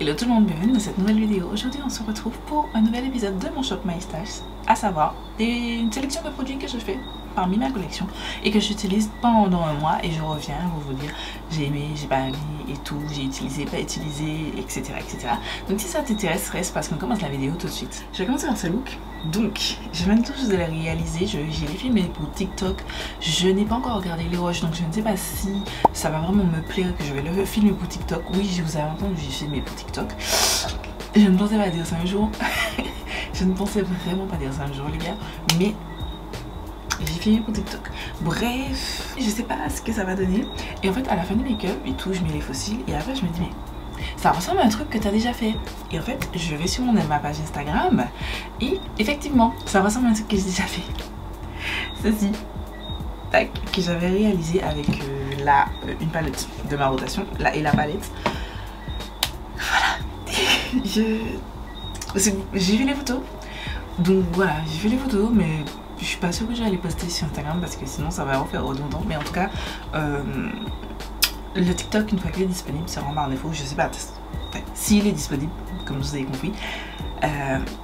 Hello tout le monde, bienvenue dans cette nouvelle vidéo. Aujourd'hui on se retrouve pour un nouvel épisode de mon Shop My Stash, à savoir une sélection de produits que je fais parmi ma collection et que j'utilise pendant un mois et je reviens pour vous dire j'ai aimé, j'ai pas aimé et tout, j'ai utilisé, pas utilisé, etc. Donc si ça t'intéresse, reste parce qu'on commence la vidéo tout de suite. Je vais commencer par ce look. Donc, je viens tous de les réaliser, j'ai les filmés pour TikTok, je n'ai pas encore regardé les rushs, donc je ne sais pas si ça va vraiment me plaire que je vais le filmer pour TikTok. Oui, je vous avais entendu, j'ai filmé pour TikTok. Je ne pensais pas dire ça un jour, je ne pensais vraiment pas dire ça un jour les gars, mais j'ai filmé pour TikTok. Bref, je sais pas ce que ça va donner. Et en fait, à la fin du make-up et tout, je mets les fossiles et après je me dis mais ça ressemble à un truc que tu as déjà fait. Et en fait, je vais sur ma page Instagram et effectivement, ça ressemble à un truc que j'ai déjà fait. Ceci, tac, que j'avais réalisé avec une palette de ma rotation, la palette. Voilà. J'ai vu les photos. Donc voilà, j'ai fait les photos, mais je suis pas sûre que je vais les poster sur Instagram parce que sinon ça va refaire redondant. Mais en tout cas, le TikTok, une fois qu'il est disponible, sera en barre d'infos. Je sais pas, s'il est disponible, comme vous avez compris,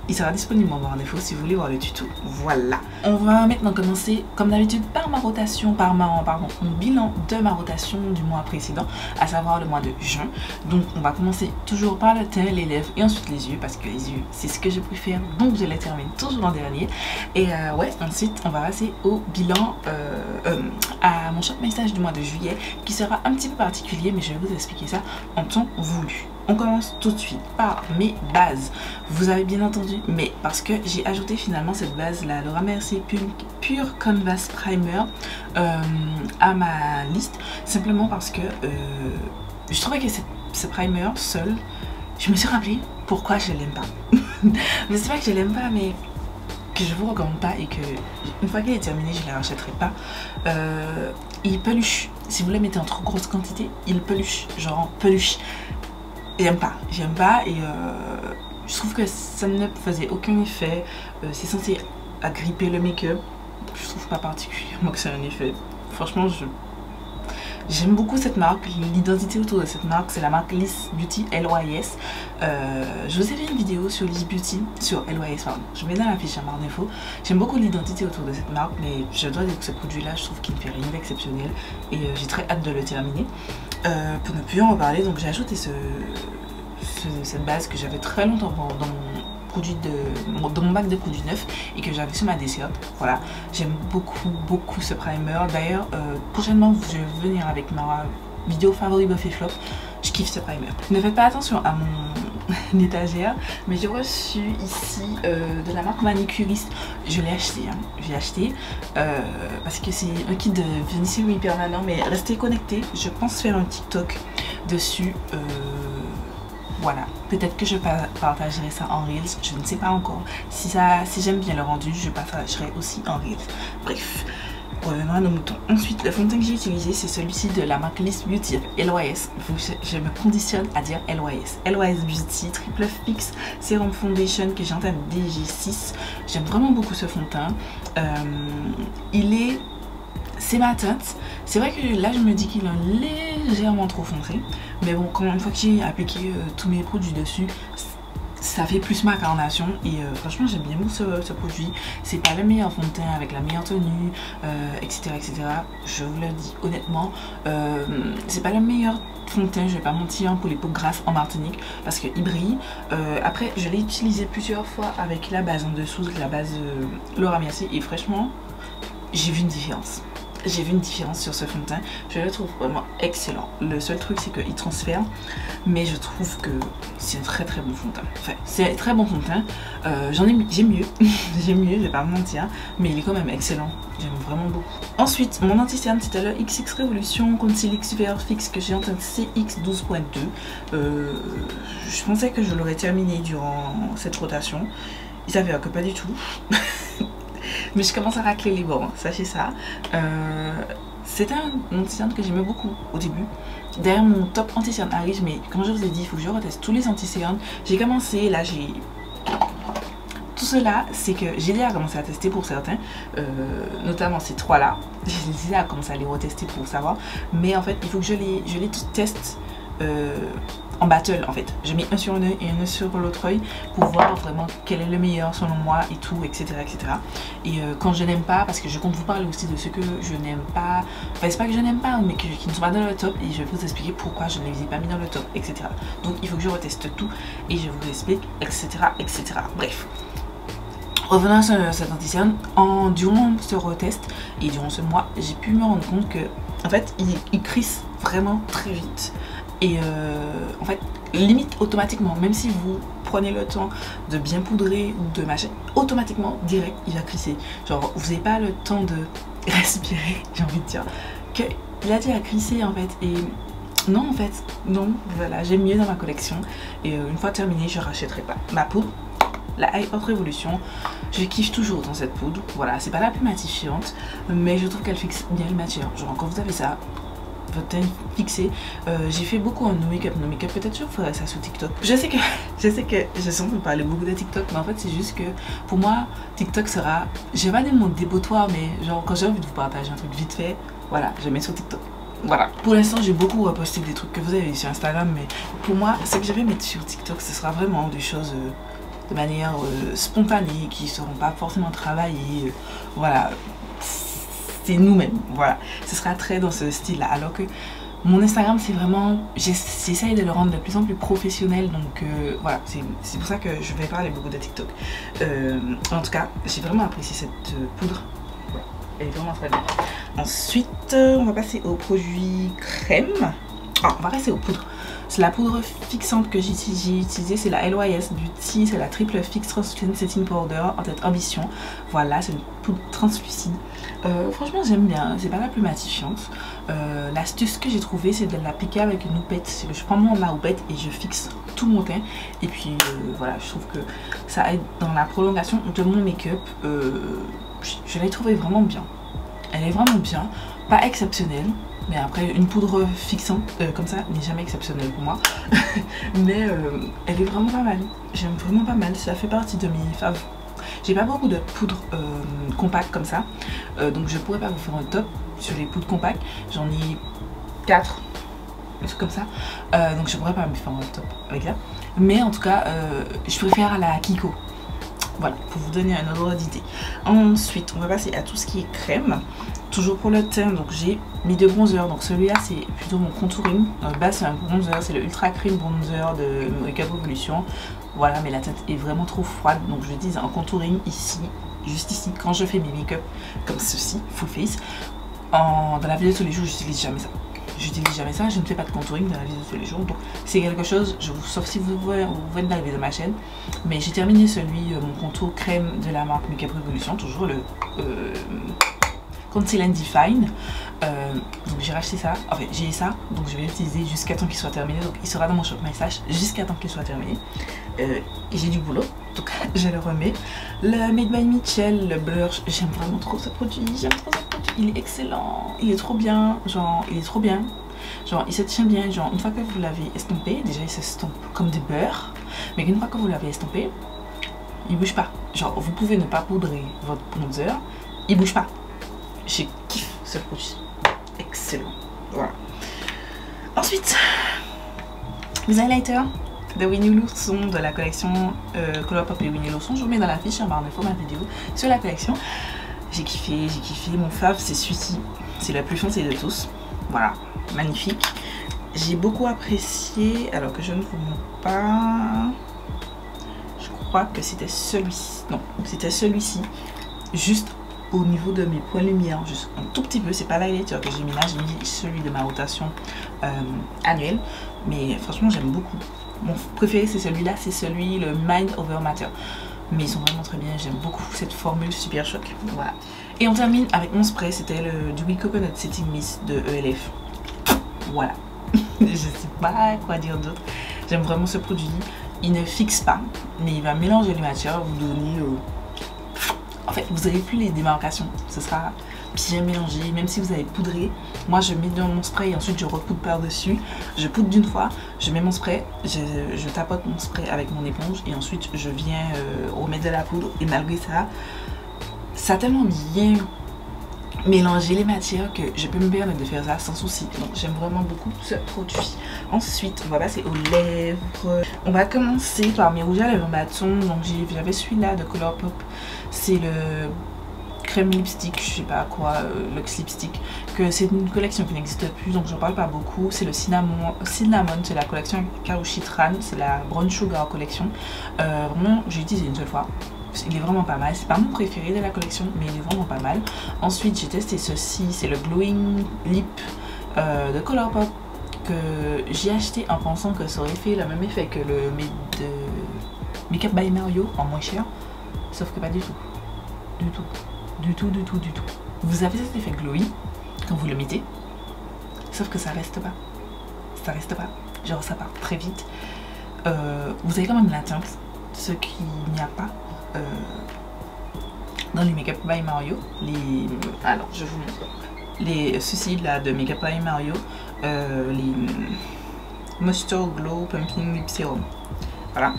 il sera disponible en barre d'infos si vous voulez voir le tuto. Voilà. On va maintenant commencer, comme d'habitude, par ma rotation, mon bilan de ma rotation du mois précédent, à savoir le mois de juin. Donc, on va commencer toujours par le teint, les lèvres et ensuite les yeux, parce que les yeux, c'est ce que je préfère. Donc, je les termine toujours en dernier. Et ouais, ensuite, on va passer au bilan, à mon Shop My Stash du mois de juillet, qui sera un petit peu particulier, mais je vais vous expliquer ça en temps voulu. On commence tout de suite par mes bases. Vous avez bien entendu, mais parce que j'ai ajouté finalement cette base là, Laura Mercier Pure Canvas Primer à ma liste, simplement parce que je trouvais que ce primer seul, je me suis rappelé pourquoi je l'aime pas. Mais c'est pas que je l'aime pas, mais que je vous recommande pas et que une fois qu'il est terminé, je ne les rachèterai pas. Il peluche. Si vous le mettez en trop grosse quantité, il peluche, genre peluche. J'aime pas et je trouve que ça ne faisait aucun effet. C'est censé agripper le make-up. Je trouve pas particulièrement que c'est un effet. Franchement, j'aime beaucoup cette marque. L'identité autour de cette marque, c'est la marque Liss Beauty, LYS. Je vous ai fait une vidéo sur Liss Beauty, sur LYS, pardon. Je mets dans la fiche à barre d'infos. J'aime beaucoup l'identité autour de cette marque, mais je dois dire que ce produit-là, je trouve qu'il ne fait rien d'exceptionnel. Et j'ai très hâte de le terminer. Pour ne plus en reparler, donc j'ai ajouté cette base que j'avais très longtemps dans mon bac de produits neufs et que j'avais sur ma desserte. Voilà, j'aime beaucoup ce primer. D'ailleurs, prochainement je vais venir avec ma vidéo favori Buff et Flop. Je kiffe ce primer. Ne faites pas attention à mon étagère, mais j'ai reçu ici de la marque Manicuriste. Je l'ai acheté, hein. J'ai acheté parce que c'est un kit de vernis permanent, mais restez connectés. Je pense faire un TikTok dessus. Voilà, peut-être que je partagerai ça en Reels, je ne sais pas encore. Si j'aime bien le rendu, je partagerai aussi en Reels. Bref, revenons à nos moutons. Ensuite, le fond de teint que j'ai utilisé, c'est celui-ci de la marque Liss Beauty, LYS. Je me conditionne à dire LYS. LYS Beauty Triple Fix Serum Foundation que j'ai en teint DG6. J'aime vraiment beaucoup ce fond de teint. C'est ma teinte. C'est vrai que là je me dis qu'il est légèrement trop foncé. Mais bon, quand une fois que j'ai appliqué tous mes produits dessus, ça fait plus ma carnation. Et franchement j'aime bien beaucoup ce produit. C'est pas le meilleur fond de teint avec la meilleure tenue, etc. Je vous le dis honnêtement. C'est pas le meilleur fond de teint, je vais pas mentir, pour les peaux grasses en Martinique, parce qu'il brille. Après je l'ai utilisé plusieurs fois avec la base en dessous, la base Laura Mercier, et franchement j'ai vu une différence. J'ai vu une différence sur ce fond de teint. Je le trouve vraiment excellent. Le seul truc, c'est qu'il transfère. Mais je trouve que c'est un très bon fond de teint. Enfin, c'est un très bon fond de teint. J'ai mieux. J'ai mieux, je vais pas me mentir. Mais il est quand même excellent. J'aime vraiment beaucoup. Ensuite, mon anti-cerne, c'était le XX Révolution Concealer Super Fix que j'ai en teint CX 12.2. Je pensais que je l'aurais terminé durant cette rotation. Il s'avère que pas du tout. Mais je commence à racler les bords, sachez ça. C'était un anti-cerne que j'aimais beaucoup au début. D'ailleurs, mon top anti-cerne arrive, mais comme je vous ai dit, il faut que je reteste tous les anti-cernes. J'ai commencé, là j'ai... Tout cela, c'est que j'ai déjà commencé à tester pour certains, notamment ces trois-là. J'ai déjà commencé à les retester pour savoir. Mais en fait, il faut que je les teste en battle en fait. Je mets un sur un œil et un sur l'autre œil pour voir vraiment quel est le meilleur selon moi et tout, etc. etc. Et quand je n'aime pas, parce que je compte vous parler aussi de ce que je n'aime pas, enfin c'est pas que je n'aime pas, mais qui ne sont pas dans le top, et je vais vous expliquer pourquoi je ne les ai pas mis dans le top, etc. Donc il faut que je reteste tout et je vous explique, etc. etc. Bref. Revenons à cet anti-cerne, durant ce retest et durant ce mois, j'ai pu me rendre compte que en fait il crisse vraiment très vite. Et en fait, limite automatiquement, même si vous prenez le temps de bien poudrer ou de machin, automatiquement, direct, il va crisser. Genre, vous n'avez pas le temps de respirer, j'ai envie de dire, qu'il a déjà crissé en fait. Et non, en fait, non, voilà, j'aime mieux dans ma collection. Et une fois terminé, je rachèterai pas. Ma poudre, la High Hot Revolution, je kiffe toujours dans cette poudre. Voilà, c'est pas la plus matifiante, mais je trouve qu'elle fixe bien le matière. Genre, quand vous avez ça, votre teint fixé. J'ai fait beaucoup en no make-up. No make-up, peut-être je ferais ça sur TikTok. Je sais que je sens que vous parlez beaucoup de TikTok, mais en fait c'est juste que pour moi TikTok sera, j'ai pas des mots dépotoir, mais genre quand j'ai envie de vous partager un truc vite fait, voilà, je mets sur TikTok. Voilà. Pour l'instant j'ai beaucoup reposté des trucs que vous avez vu sur Instagram, mais pour moi ce que je vais mettre sur TikTok, ce sera vraiment des choses de manière spontanée, qui seront pas forcément travaillées, voilà. Nous-mêmes, voilà, ce sera très dans ce style là, alors que mon Instagram c'est vraiment, j'essaye de le rendre de plus en plus professionnel, donc voilà, c'est pour ça que je vais parler beaucoup de TikTok. En tout cas, j'ai vraiment apprécié cette poudre, ouais, elle est vraiment très bien. Ensuite on va passer aux produits crème. Ah, on va rester aux poudres. C'est la poudre fixante que j'ai utilisée, c'est la LYS Beauty, c'est la Triple Fix Translucent Setting Powder en tête Ambition. Voilà, c'est une poudre translucide. Franchement j'aime bien, c'est pas la plus matifiante. L'astuce que j'ai trouvée, c'est de l'appliquer avec une houppette. Je prends ma houppette et je fixe tout mon teint. Et puis voilà, je trouve que ça aide dans la prolongation de mon make-up. Je l'ai trouvée vraiment bien. Elle est vraiment bien, pas exceptionnelle. Mais après, une poudre fixante comme ça n'est jamais exceptionnelle pour moi. Mais elle est vraiment pas mal. J'aime vraiment pas mal. Ça fait partie de mes faves. J'ai pas beaucoup de poudres compactes comme ça. Donc je pourrais pas vous faire un top sur les poudres compactes. J'en ai 4. Un truc comme ça. Donc je pourrais pas me faire un top avec ça. Mais en tout cas, je préfère la Kiko. Voilà, pour vous donner un ordre d'idée. Ensuite, on va passer à tout ce qui est crème. Toujours pour le teint, donc j'ai mis deux bronzers. Donc celui-là, c'est plutôt mon contouring. Bas, c'est un bronzer, c'est le Ultra Cream Bronzer de Make-up Revolution. Voilà, mais la teinte est vraiment trop froide. Donc je dis un contouring ici, juste ici, quand je fais mes make-up comme ceci, full face. Dans la vie de tous les jours, j'utilise jamais ça. J'utilise jamais ça, je ne fais pas de contouring dans la vie de tous les jours, donc c'est quelque chose, sauf si vous venez d'arriver de ma chaîne, mais j'ai terminé mon contour crème de la marque Make-up Revolution, toujours le Conceal and Define. Donc j'ai racheté ça, enfin j'ai ça, donc je vais l'utiliser jusqu'à temps qu'il soit terminé, donc il sera dans mon shop My Stash jusqu'à temps qu'il soit terminé. Et j'ai du boulot, donc je le remets. Le Made by Mitchell, le blush, j'aime vraiment trop ce produit, il est excellent, il est trop bien, genre il est trop bien, genre il se tient bien, genre une fois que vous l'avez estompé, déjà il s'estompe comme des beurres, mais une fois que vous l'avez estompé, il bouge pas, genre vous pouvez ne pas poudrer votre bronzer, il bouge pas. Je kiffe ce produit, excellent, voilà. Ensuite, les highlighters de Winnie l'ourson de la collection Colourpop et Winnie l'ourson, je vous mets dans la fiche en barre d'infos ma vidéo sur la collection. J'ai kiffé, mon fave c'est celui-ci, c'est le plus foncé de tous, voilà, magnifique. J'ai beaucoup apprécié, alors que je ne vous montre pas, je crois que c'était celui-ci, non, c'était celui-ci, juste au niveau de mes points lumière, juste un tout petit peu, c'est pas l'highlighter que j'ai mis là, j'ai mis celui de ma rotation annuelle, mais franchement j'aime beaucoup. Mon préféré c'est celui-là, c'est celui, le Mind Over Matter. Mais ils sont vraiment très bien, j'aime beaucoup cette formule Super Choc. Voilà. Et on termine avec mon spray, c'était le Dewy Coconut Setting Mist de ELF. Voilà. Je sais pas quoi dire d'autre. J'aime vraiment ce produit. Il ne fixe pas, mais il va mélanger les matières, vous donner... En fait, vous n'avez plus les démarcations. Ce sera bien mélangé, même si vous avez poudré. Moi, je mets dans mon spray et ensuite je repoudre par-dessus. Je poudre d'une fois, je mets mon spray, je tapote mon spray avec mon éponge et ensuite je viens remettre de la poudre. Et malgré ça, ça a tellement bien mélanger les matières que je peux me permettre de faire ça sans souci. Donc j'aime vraiment beaucoup ce produit. Ensuite on va passer aux lèvres. On va commencer par mes rouges à lèvres bâton. Donc j'avais celui-là de Colourpop. C'est le crème lipstick, je sais pas quoi, Luxe Lipstick, que c'est une collection qui n'existe plus, donc j'en parle pas beaucoup. C'est le cinnamon, c'est la collection Caruchitran, c'est la Brown Sugar collection. Vraiment, j'ai utilisé une seule fois. Il est vraiment pas mal, c'est pas mon préféré de la collection, mais il est vraiment pas mal. Ensuite, j'ai testé ceci, c'est le Glowing Lip de Colourpop, que j'ai acheté en pensant que ça aurait fait le même effet que le Makeup by Mario en moins cher, sauf que pas du tout. Du tout. Vous avez cet effet glowy quand vous le mettez, sauf que ça reste pas. Genre ça part très vite. Vous avez quand même la teinte, ce qu'il n'y a pas dans les Makeup by Mario. Alors je vous montre. Ceux-ci là de Makeup by Mario, les Moisture Glow Pumping Lip Serum. Voilà,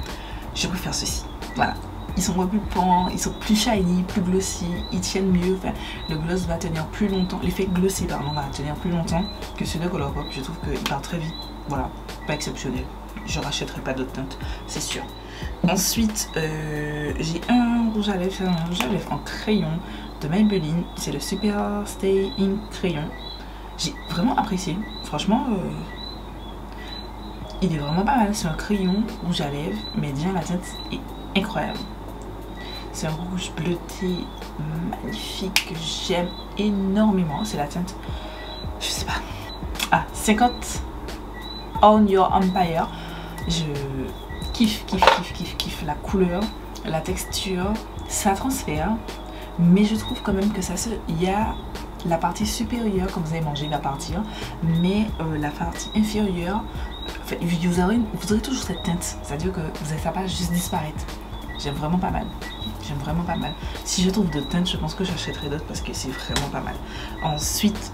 je préfère ceux-ci. Voilà. Ils sont plus pans, ils sont plus shiny, plus glossy, ils tiennent mieux. Enfin, le gloss va tenir plus longtemps, l'effet glossy pardon va tenir plus longtemps que celui de Colourpop. Je trouve qu'il part très vite. Voilà, pas exceptionnel. Je rachèterai pas d'autres teintes, c'est sûr. Ensuite, j'ai un rouge à lèvres, en crayon de Maybelline. C'est le Super Stay Ink Crayon. J'ai vraiment apprécié. Franchement, il est vraiment pas mal. C'est un crayon rouge à lèvres, mais déjà la teinte est incroyable. C'est un rouge bleuté magnifique que j'aime énormément. C'est la teinte, je sais pas. Ah, 50 On Your Empire. Je kiffe la couleur, la texture, ça transfère. Mais je trouve quand même que il y a la partie supérieure quand vous avez mangé va partir, mais la partie inférieure, vous aurez toujours cette teinte. C'est-à-dire que ça va juste disparaître. J'aime vraiment pas mal. Si je trouve d'autres teintes, je pense que j'achèterai d'autres parce que c'est vraiment pas mal. Ensuite,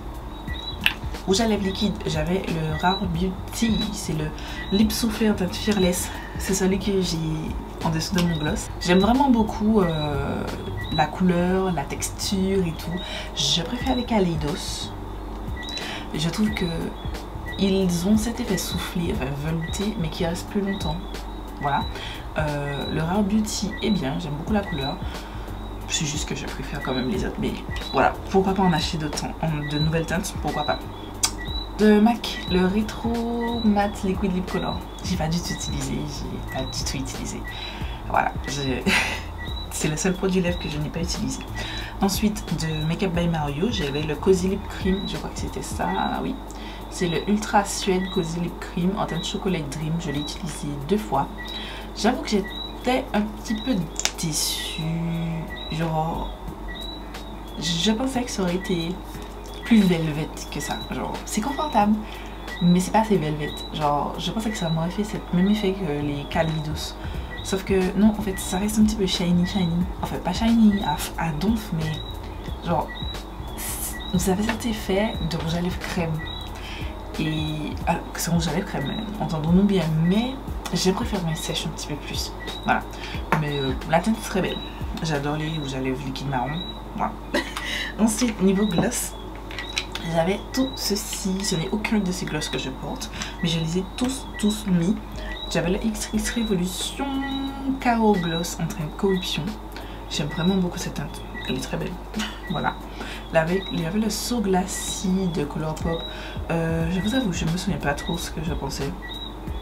rouge à lèvres liquide, j'avais le Rare Beauty. C'est le Lip Soufflé en teinte Fearless. C'est celui que j'ai en dessous de mon gloss. J'aime vraiment beaucoup la couleur, la texture et tout. Je préfère les Kaleidos. Je trouve que ils ont cet effet soufflé, enfin velouté, mais qui reste plus longtemps. Voilà. Le Rare Beauty est bien, j'aime beaucoup la couleur. C'est juste que je préfère quand même les autres. Mais voilà, pourquoi pas en acheter de nouvelles teintes, pourquoi pas. De MAC, le Retro Matte Liquid Lip Color. J'ai pas du tout utilisé. Voilà, c'est le seul produit lèvres que je n'ai pas utilisé. Ensuite, de Makeup by Mario, j'avais le Cozy Lip Cream. Je crois que c'était ça, oui. C'est le Ultra Suede Cozy Lip Cream en teinte Chocolate Dream. Je l'ai utilisé 2 fois. J'avoue que j'étais un petit peu déçue. Genre, je pensais que ça aurait été plus velvet que ça. Genre, c'est confortable, mais c'est pas assez velvet. Genre, je pensais que ça m'aurait fait le même effet que les Kaleidos. Sauf que non, en fait, ça reste un petit peu shiny. Enfin, pas shiny à donf, mais genre, vous avez cet effet de rouge à lèvres crème. Et c'est rouge à lèvres crème, entendons-nous bien, mais j'ai préféré mes sèches un petit peu plus. Voilà, mais la teinte est très belle. J'adore les rouges à lèvres liquide marron. Voilà. Ensuite, niveau gloss, j'avais tout ceci. Ce n'est aucun de ces gloss que je porte, mais je les ai tous mis. J'avais le XX Revolution Caro Gloss en train de corruption. J'aime vraiment beaucoup cette teinte. Elle est très belle. Voilà. Il y avait le So Glassy de Colourpop. Je vous avoue, je me souviens pas trop ce que je pensais.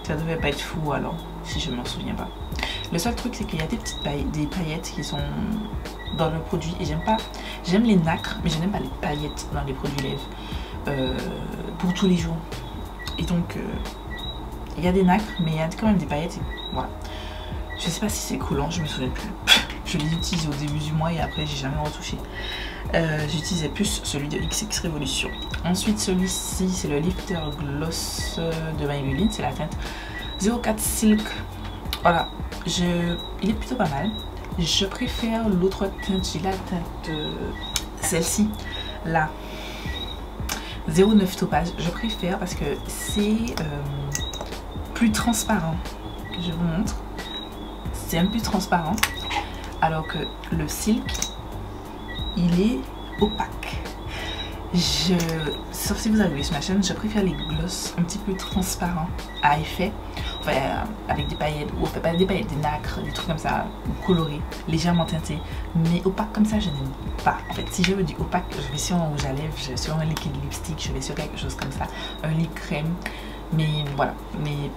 Ça devait pas être fou alors, si je m'en souviens pas. Le seul truc, c'est qu'il y a des petites paillettes qui sont dans le produit. Et j'aime les nacres, mais je n'aime pas les paillettes dans les produits lèvres pour tous les jours. Et donc, il y a des nacres, mais il y a quand même des paillettes. Et voilà. Je sais pas si c'est collant, je me souviens plus. Je les utilise au début du mois et après j'ai jamais retouché. J'utilisais plus celui de XX Revolution. Ensuite celui-ci c'est le Lifter Gloss de Maybelline, c'est la teinte 04 Silk. Voilà, il est plutôt pas mal. Je préfère l'autre teinte, j'ai la teinte celle-ci, là, 09 Topaz. Je préfère parce que c'est plus transparent. Je vous montre. C'est un peu transparent. Alors que le silk, il est opaque. Sauf si vous arrivez sur ma chaîne, je préfère les gloss un petit peu transparents à effet, enfin, avec des paillettes, ou enfin pas des paillettes, des nacres, des trucs comme ça, colorés, légèrement teintés. Mais opaque comme ça, je n'aime pas. En fait, si je veux du opaque, je vais sur un rouge à lèvres, je vais sur un liquide lipstick, je vais sur quelque chose comme ça, un lip crème. Mais voilà, mais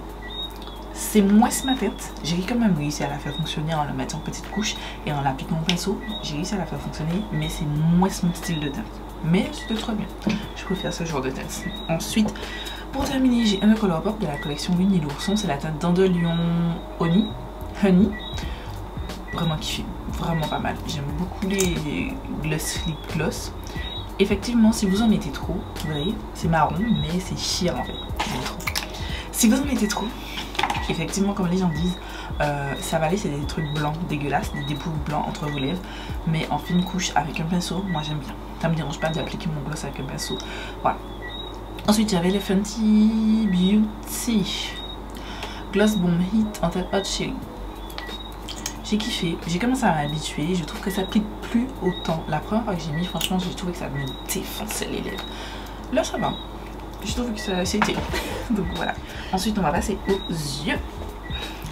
c'est moins ma tête. J'ai quand même réussi à la faire fonctionner en la mettant en petite couche et en l'appliquant au pinceau. J'ai réussi à la faire fonctionner, mais c'est moins mon style de teinte. Mais c'était très bien. Je préfère ce genre de teinte. Ensuite, pour terminer, j'ai un Colourpop de la collection Winnie l'ourson. C'est la teinte Dandelion Honey. Vraiment kiffé. Vraiment pas mal. J'aime beaucoup les gloss lip gloss. Effectivement, si vous en mettez trop, vous voyez, c'est marron, mais c'est chiant en fait. Si vous en mettez trop, effectivement, comme les gens disent, ça va laisser des trucs blancs dégueulasses, des dépôts blancs entre vos lèvres, mais en fine couche avec un pinceau, moi j'aime bien. Ça me dérange pas d'appliquer mon gloss avec un pinceau. Voilà. Ensuite, j'avais le Fenty Beauty Gloss Bomb Hit en tête Hot Cherry. J'ai kiffé, j'ai commencé à m'habituer, je trouve que ça pique plus autant. La première fois que j'ai mis, franchement, j'ai trouvé que ça me défonçait les lèvres. Là, ça va. Je trouve que ça c'était. Donc voilà. Ensuite, on va passer aux yeux.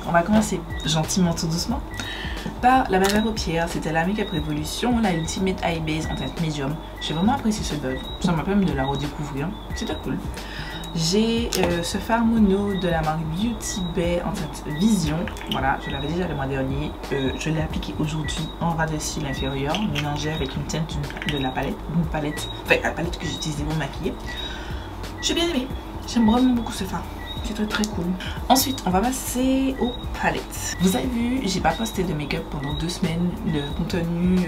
On va commencer gentiment, tout doucement, par la base à paupières. C'était la Make Up Revolution, la Ultimate Eye Base en teinte médium. J'ai vraiment apprécié ce bug. Ça m'a permis de la redécouvrir. C'était cool. J'ai ce fard mono de la marque Beauty Bay en teinte Vision. Voilà, je l'avais déjà le mois dernier. Je l'ai appliqué aujourd'hui en ras de cils inférieur, mélangé avec une teinte de la palette. Une palette, enfin la palette que j'utilisais pour maquiller. J'ai bien aimé. J'aime vraiment beaucoup ce fard. C'est très cool. Ensuite, on va passer aux palettes. Vous avez vu, j'ai pas posté de make-up pendant 2 semaines. De contenu,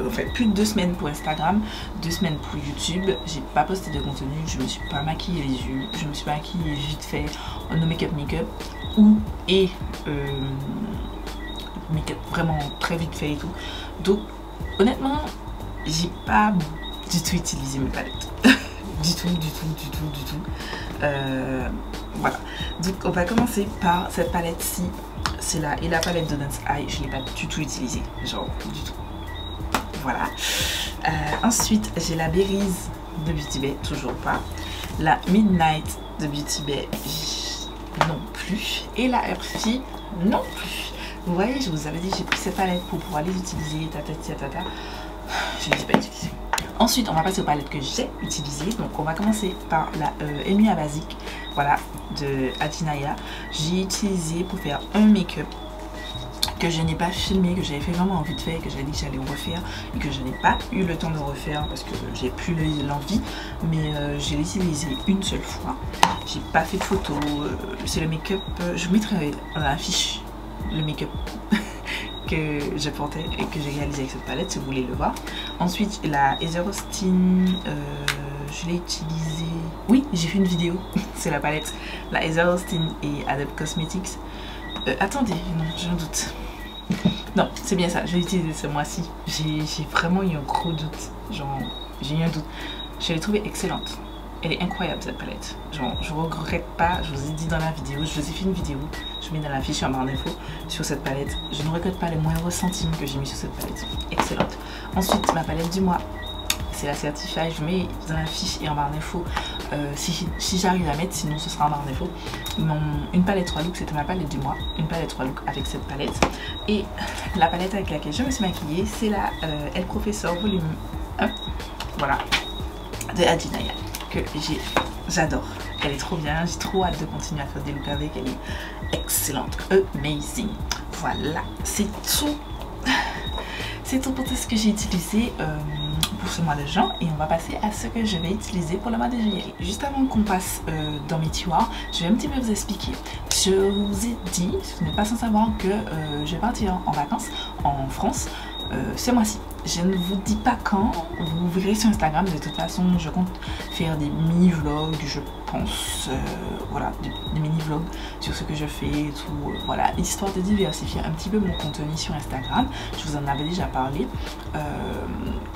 enfin plus de 2 semaines pour Instagram, 2 semaines pour YouTube. J'ai pas posté de contenu, je me suis pas maquillée les yeux. Je me suis pas maquillée vite fait en make-up ou make-up vraiment très vite fait et tout. Donc honnêtement, j'ai pas du tout utilisé mes palettes. Du tout. Voilà, donc on va commencer par cette palette-ci. C'est la palette de Dance Eye. Je l'ai pas du tout utilisée, genre du tout. Voilà. Ensuite, j'ai la Berries de Beauty Bay, toujours pas. La Midnight de Beauty Bay, non plus. Et la Earthy, non plus. Vous voyez, je vous avais dit, j'ai pris cette palette pour pouvoir les utiliser. Je ne les ai pas utilisées. Ensuite, on va passer aux palettes que j'ai utilisées. Donc, on va commencer par la Emi Basique, voilà, de Adinaya. J'ai utilisé pour faire un make-up que je n'ai pas filmé, que j'avais fait vraiment en vite fait, que j'avais dit que j'allais refaire et que je n'ai pas eu le temps de refaire parce que j'ai plus l'envie. Mais j'ai utilisé une seule fois. J'ai pas fait de photos. C'est le make-up. Je mettrai dans la fiche le make-up que je portais et que j'ai réalisé avec cette palette si vous voulez le voir. Ensuite la Heather Austin, je l'ai utilisée, oui j'ai fait une vidéo c'est la palette, la Heather Austin et Adept Cosmetics. Attendez, non j'ai un doute, non c'est bien ça, je l'ai utilisé ce mois-ci. J'ai vraiment eu un gros doute, genre j'ai eu un doute. Je l'ai trouvée excellente. Elle est incroyable cette palette, genre je regrette pas, je vous ai dit dans la vidéo, je vous ai fait une vidéo, je mets dans la fiche en barre d'infos sur cette palette. Je ne regrette pas les moindres centimes que j'ai mis sur cette palette, excellente. Ensuite ma palette du mois, c'est la Certify, je mets dans la fiche et en barre d'infos si j'arrive à mettre, sinon ce sera en barre d'infos. Une palette 3 looks, c'était ma palette du mois, une palette 3 looks avec cette palette. Et la palette avec laquelle je me suis maquillée, c'est la El Professeur volume 1, voilà, de Adinaya, que j'adore. Elle est trop bien, j'ai trop hâte de continuer à faire des looks avec, elle est excellente, amazing. Voilà, c'est tout. C'est tout pour tout ce que j'ai utilisé pour ce mois de juin, et on va passer à ce que je vais utiliser pour le mois de juillet. Juste avant qu'on passe dans mes tiroirs, je vais un petit peu vous expliquer. Je vous ai dit, si vous n'êtes pas sans savoir, que je vais partir en vacances en France ce mois-ci. Je ne vous dis pas quand, vous verrez sur Instagram. De toute façon, je compte faire des mini-vlogs, je pense, voilà, des mini-vlogs sur ce que je fais et tout, voilà, histoire de diversifier un petit peu mon contenu sur Instagram. Je vous en avais déjà parlé.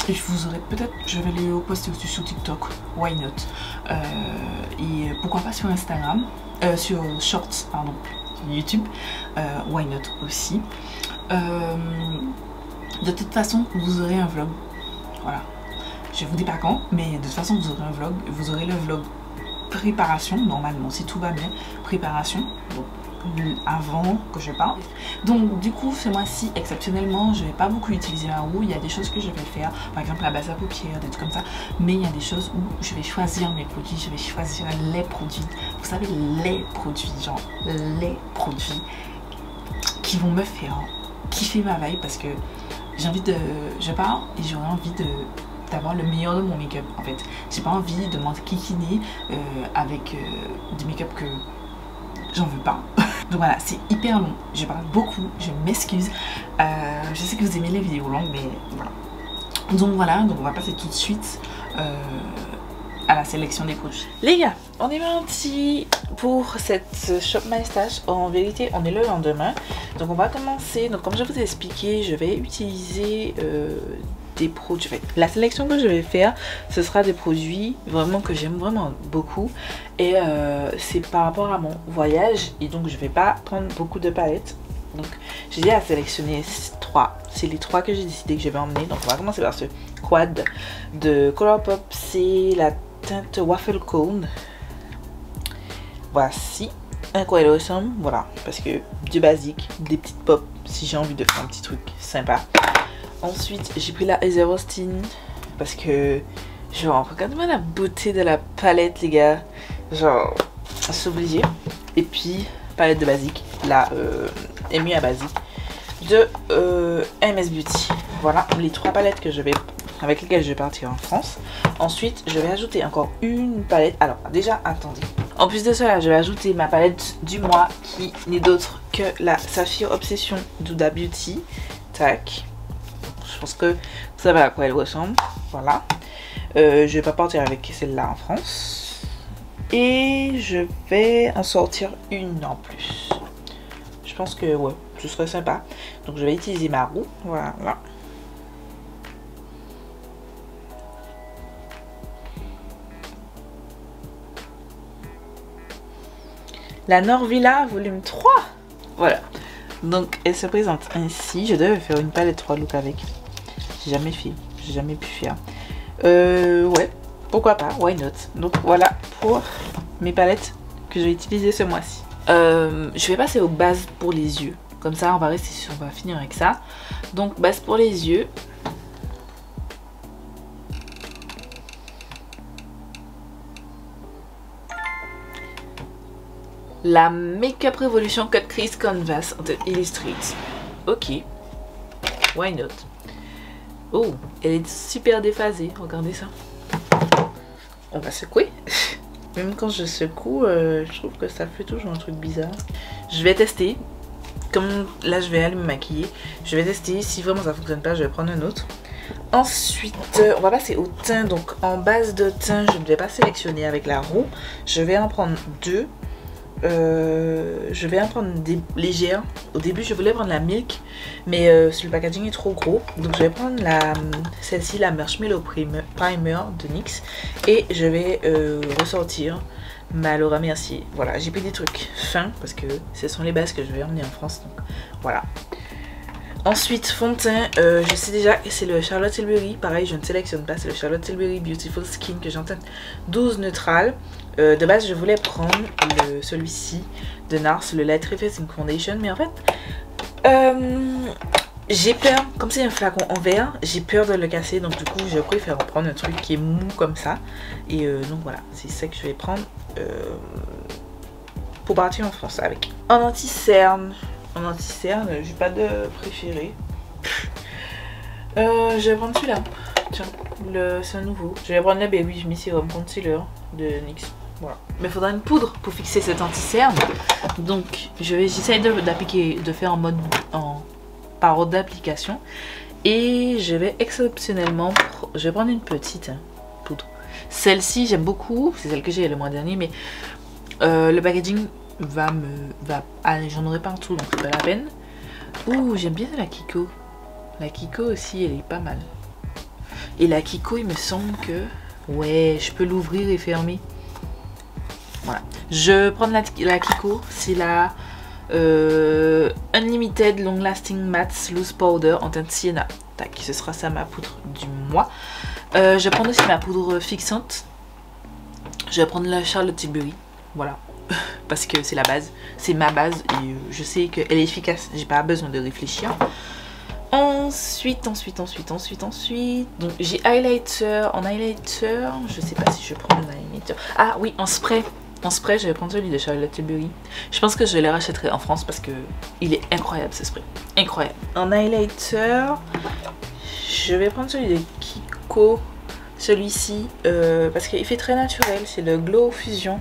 Et je vous aurais peut-être, je vais les poster aussi sur TikTok, why not, et pourquoi pas sur Instagram, sur Shorts, pardon, YouTube, why not aussi. De toute façon, vous aurez un vlog, voilà. Je vous dis pas quand, mais de toute façon vous aurez un vlog. Vous aurez le vlog préparation, normalement, si tout va bien. Préparation, donc avant que je parte. Donc du coup ce mois-ci exceptionnellement je vais pas beaucoup utiliser ma roue. Il y a des choses que je vais faire, par exemple la base à paupières, des trucs comme ça, mais il y a des choses où je vais choisir mes produits, je vais choisir les produits, vous savez, les produits, genre les produits qui vont me faire kiffer ma veille, parce que j'ai envie de, je pars et j'aurais envie d'avoir le meilleur de mon make-up. En fait j'ai pas envie de m'enquiquiner avec du make-up que j'en veux pas. Donc voilà, c'est hyper long, je parle beaucoup, je m'excuse. Je sais que vous aimez les vidéos longues, mais voilà. Donc voilà, donc on va passer tout de suite à la sélection des produits. Les gars, on est parti pour cette Shop My Stash. En vérité, on est le lendemain. Donc on va commencer, donc comme je vous ai expliqué, je vais utiliser des produits. La sélection que je vais faire, ce sera des produits vraiment que j'aime vraiment beaucoup, et c'est par rapport à mon voyage, et donc je vais pas prendre beaucoup de palettes. Donc j'ai déjà sélectionné 3, c'est les 3 que j'ai décidé que je vais emmener. Donc on va commencer par ce quad de Colourpop, c'est la teinte Waffle Cone. Voici un quad awesome, voilà, parce que du basique, des petites pop si j'ai envie de faire un petit truc sympa. Ensuite, j'ai pris la Heather Austin parce que, genre, regardez-moi la beauté de la palette, les gars. Genre, c'est obligé. Et puis, palette de basique, la Amy à basique de MS Beauty. Voilà les 3 palettes que je vais, avec lesquelles je vais partir en France. Ensuite, je vais ajouter encore une palette. Alors, déjà, attendez. En plus de cela, je vais ajouter ma palette du mois qui n'est d'autre que la Saphir Obsession d'Huda Beauty. Tac. Je pense que vous savez à quoi elle ressemble. Voilà. Je vais pas partir avec celle-là en France. Et je vais en sortir une en plus. Je pense que ouais, ce serait sympa. Donc je vais utiliser ma roue. Voilà. La Norvilla volume 3. Voilà. Donc elle se présente ainsi. Je devais faire une palette 3 looks avec. J'ai jamais fait. J'ai jamais pu faire. Ouais. Pourquoi pas. Why not. Donc voilà pour mes palettes que je vais utiliser ce mois-ci. Je vais passer aux bases pour les yeux. Comme ça on va rester sur. On va finir avec ça. Donc base pour les yeux. La Makeup Revolution Cut Crease Canvas de Illustrate. Ok. Why not? Oh, elle est super déphasée. Regardez ça. On va secouer. Même quand je secoue, je trouve que ça fait toujours un truc bizarre. Je vais tester. Comme là, je vais aller me maquiller. Je vais tester. Si vraiment ça fonctionne pas, je vais prendre un autre. Ensuite, on va passer au teint. Donc, en base de teint, je ne vais pas sélectionner avec la roue. Je vais en prendre 2. Je vais en prendre des légères. Au début je voulais prendre la Milk, mais le packaging est trop gros, donc je vais prendre celle-ci, la Marshmallow Primer de NYX, et je vais ressortir ma Laura Mercier. Voilà, j'ai pris des trucs fins parce que ce sont les bases que je vais emmener en France, donc voilà. Ensuite, fond de teint, je sais déjà que c'est le Charlotte Tilbury. Pareil, je ne sélectionne pas, c'est le Charlotte Tilbury Beautiful Skin que j'ai en teinte 12 neutrale. De base, je voulais prendre celui-ci de NARS, le Light Reflecting Foundation. Mais en fait, j'ai peur, comme c'est un flacon en verre, j'ai peur de le casser. Donc du coup, je préfère prendre un truc qui est mou comme ça. Et donc voilà, c'est ça que je vais prendre pour partir en France avec. En anti-cerne. En anti-cerne, j'ai pas de préféré. Je vais prendre celui-là. Tiens, c'est un nouveau. Je vais prendre la Baby Me Serum Concealer de NYX. Voilà. Mais il faudra une poudre pour fixer cet anti-cerne. Donc j'essaie d'appliquer, de faire par ordre d'application. Et je vais exceptionnellement, je vais prendre une petite poudre. Celle-ci j'aime beaucoup, c'est celle que j'ai le mois dernier, mais le packaging allez, j'en aurai partout, donc c'est pas la peine. Ouh, j'aime bien la Kiko. La Kiko aussi, elle est pas mal. Et la Kiko, il me semble que ouais, je peux l'ouvrir et fermer. Voilà, je prends la Kiko, c'est la Unlimited Long Lasting Matte Loose Powder en teinte Sienna. Tac, ce sera ça ma poudre du mois. Je vais prendre aussi ma poudre fixante. Je vais prendre la Charlotte Tilbury. Voilà. Parce que c'est la base. C'est ma base et je sais qu'elle est efficace. J'ai pas besoin de réfléchir. Ensuite. Donc j'ai highlighter. En highlighter, je sais pas si je prends le highlighter. Ah oui, en spray. En spray, je vais prendre celui de Charlotte Tilbury. Je pense que je les rachèterai en France parce que il est incroyable ce spray. Incroyable. En highlighter, je vais prendre celui de Kiko. Celui-ci, parce qu'il fait très naturel. C'est le Glow Fusion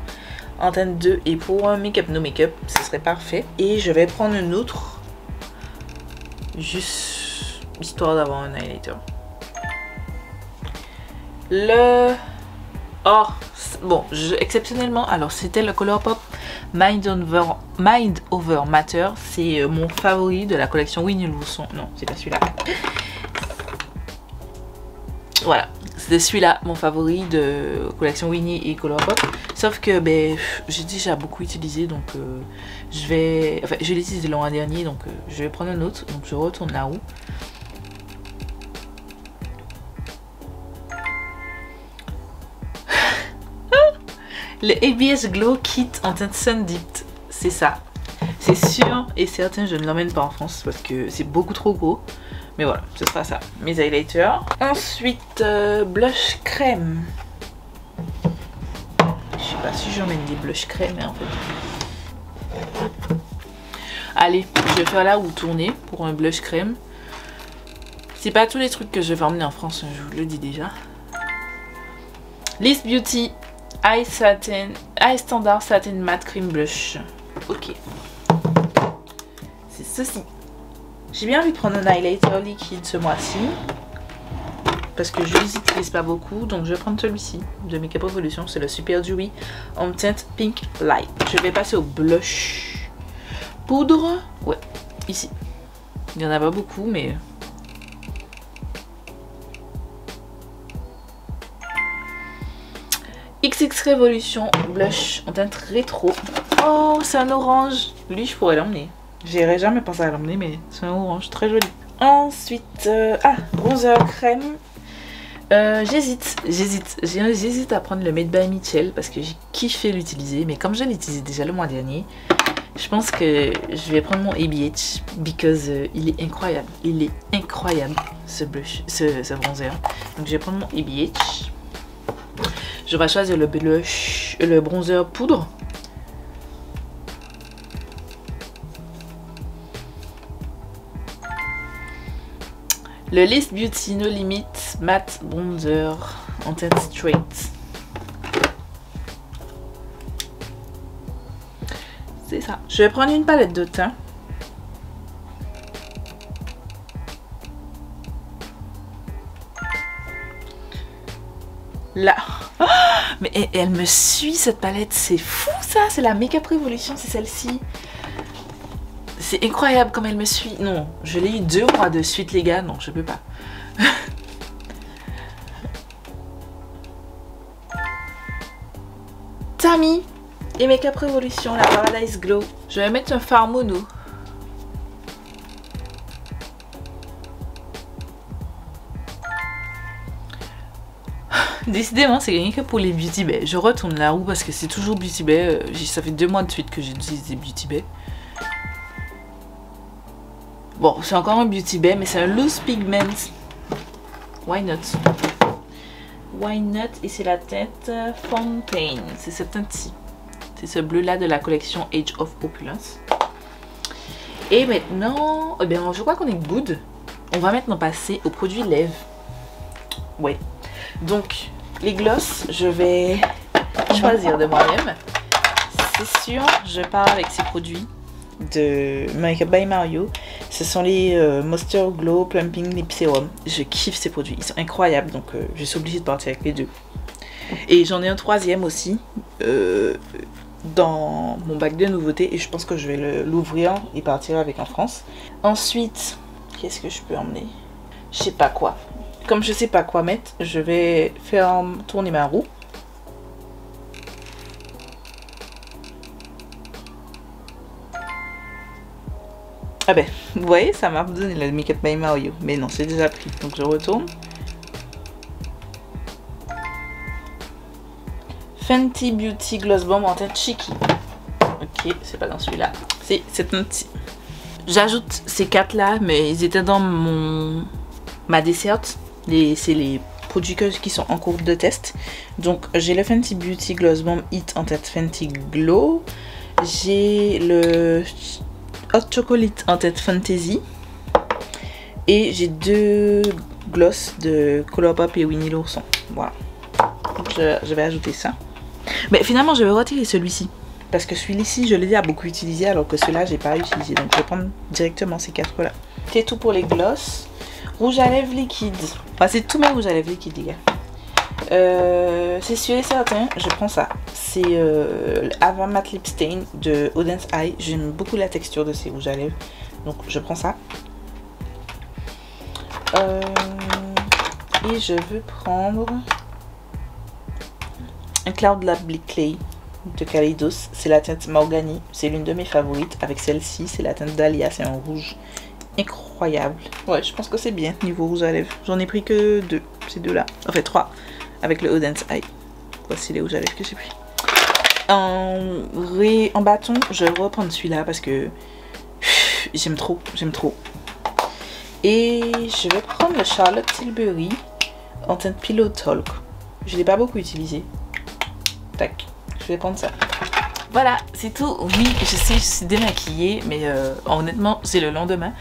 en teinte 2. Et pour un make-up no make-up, ce serait parfait. Et je vais prendre une autre. Juste histoire d'avoir un highlighter. Bon, exceptionnellement, alors c'était le Colourpop Mind Over Matter. C'est mon favori de la collection Winnie l'ourson. Non, c'est pas celui-là. Voilà, c'est celui-là, mon favori de collection Winnie et Colourpop. Sauf que j'ai déjà beaucoup utilisé, donc je l'ai utilisé l'an dernier, donc je vais prendre un autre. Donc je retourne la roue. Le ABS Glow Kit en teinte Sun Dipped, c'est ça. C'est sûr et certain, je ne l'emmène pas en France parce que c'est beaucoup trop gros. Mais voilà, ce sera ça. Mes highlighters. Ensuite, blush crème. Je sais pas si j'emmène des blush crème, mais en fait. Allez, je vais faire là où tourner pour un blush crème. C'est pas tous les trucs que je vais emmener en France, je vous le dis déjà. Liss Beauty Eye Standard Satin Matte Cream Blush. Ok. C'est ceci. J'ai bien envie de prendre un highlighter liquide ce mois-ci. Parce que je les utilise pas beaucoup. Donc je vais prendre celui-ci de Makeup Revolution. C'est le Super Dewy en teinte Pink Light. Je vais passer au blush. Poudre. Ouais, ici. Il y en a pas beaucoup, mais... XX Revolution blush en teinte rétro. Oh, c'est un orange. Lui, je pourrais l'emmener. J'aurais jamais pensé à l'emmener, mais c'est un orange très joli. Ensuite, bronzer crème. J'hésite à prendre le Made by Mitchell parce que j'ai kiffé l'utiliser. Mais comme je l'ai utilisé déjà le mois dernier, je pense que je vais prendre mon ABH because il est incroyable. Il est incroyable ce blush, ce bronzer. Donc je vais prendre mon ABH. Je vais choisir le blush, le bronzer poudre. Le Liss Beauty No Limit Matte Bronzer en teinte straight. C'est ça. Je vais prendre une palette de teint. Là. Oh, mais elle me suit cette palette, c'est fou ça, c'est la Makeup Revolution, c'est celle-ci. C'est incroyable comme elle me suit. Non, je l'ai eu 2 mois de suite les gars, non je peux pas. Tammy et Makeup Revolution, la Paradise Glow. Je vais mettre un fard mono. Décidément, c'est rien que pour les Beauty Bay. Je retourne la roue parce que c'est toujours Beauty Bay. Ça fait 2 mois de suite que j'utilise des Beauty Bay. Bon, c'est encore un Beauty Bay, mais c'est un Loose Pigment. Why not? Why not? Et c'est la teinte Fontaine. C'est cette teinte-ci. C'est ce bleu-là de la collection Age of Opulence. Et maintenant, eh bien, je crois qu'on est good. On va maintenant passer aux produits lèvres. Ouais. Donc, les glosses, je vais choisir de moi-même. C'est sûr, je pars avec ces produits de Makeup by Mario. Ce sont les Monster Glow Plumping Lip Serum. Je kiffe ces produits, ils sont incroyables, donc je suis obligée de partir avec les 2. Et j'en ai un 3e aussi dans mon bac de nouveautés et je pense que je vais l'ouvrir et partir avec en France. Ensuite, qu'est-ce que je peux emmener? Je sais pas quoi. Comme je sais pas quoi mettre, je vais faire tourner ma roue. Ah ben, vous voyez, ça m'a donné le Makeup by Mario. Mais non, c'est déjà pris. Donc je retourne. Fenty Beauty Gloss Bomb en teinte Cheeky. Ok, c'est pas dans celui-là. C'est un petit. J'ajoute ces 4 là, mais ils étaient dans ma desserte. C'est les produits qui sont en cours de test. Donc j'ai le Fenty Beauty Gloss Bomb Hit en teinte Fenty Glow. J'ai le Hot Chocolate en teinte Fantasy. Et j'ai 2 gloss de Colourpop et Winnie l'ourson. Voilà. Donc je vais ajouter ça. Mais finalement je vais retirer celui-ci. Parce que celui-ci je l'ai déjà beaucoup utilisé alors que celui-là j'ai pas utilisé. Donc je vais prendre directement ces 4 là. C'est tout pour les gloss. Rouge à lèvres liquide. Enfin, c'est tous mes rouges à lèvres liquides les gars. C'est sûr et certain, je prends ça. C'est Ava Matte Lip Stain de Odense Eye. J'aime beaucoup la texture de ces rouges à lèvres. Donc je prends ça. Et je veux prendre un Cloud Lab Blick Clay de Kaleidos. C'est la teinte Mahogany. C'est l'une de mes favorites. Avec celle-ci, c'est la teinte Dahlia. C'est un rouge incroyable. Ouais, je pense que c'est bien niveau rouge à lèvres. J'en ai pris que 2. Ces 2 là. Enfin 3. Avec le Odense Eye. Voici les rouges à lèvres que j'ai pris. En bâton, je vais reprendre celui-là parce que j'aime trop. J'aime trop. Et je vais prendre le Charlotte Tilbury en teinte Pillow Talk. Je ne l'ai pas beaucoup utilisé. Tac, je vais prendre ça. Voilà, c'est tout. Oui, je sais, je suis démaquillée, mais honnêtement, c'est le lendemain.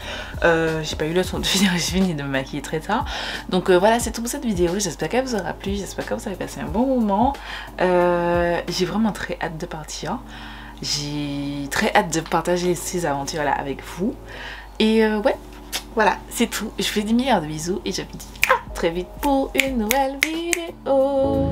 J'ai pas eu le temps de finir, j'ai fini de me maquiller très tard. Donc voilà, c'est tout pour cette vidéo. J'espère qu'elle vous aura plu, j'espère que vous avez passé un bon moment. J'ai vraiment très hâte de partir. J'ai très hâte de partager ces aventures-là avec vous. Et ouais. Voilà, c'est tout. Je vous fais des milliards de bisous et je vous dis à très vite pour une nouvelle vidéo.